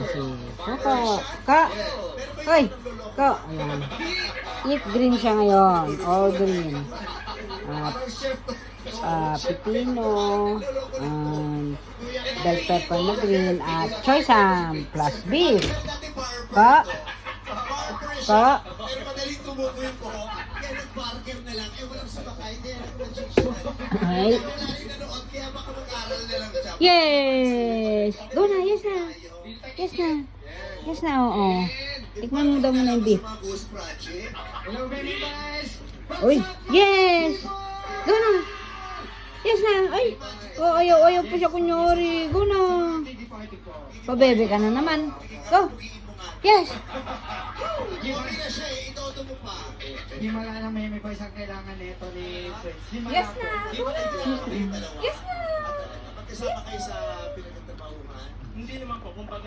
Si Coco. Ka. Hoy. Ko. Ayan. Eat green siya ngayon. All green. Pipino. Bell pepper na green. At choy sam. Plus beef. Ka. Ka. Ay. Yes! Go na, yes na. Yes na. Yes na, oo. Tikman mo daw muna yung beef. Uy, yes! Go na. Yes na. Ay, oh, ayaw pa siya kunyori. Go na. Pabebe ka na naman. Go. Yes! Himala na may pa isang kailangan nito ni Prince. Yes na! Yes na! Magkasama kayo sa pinagtatrabahuhan? Hindi naman po, kung pag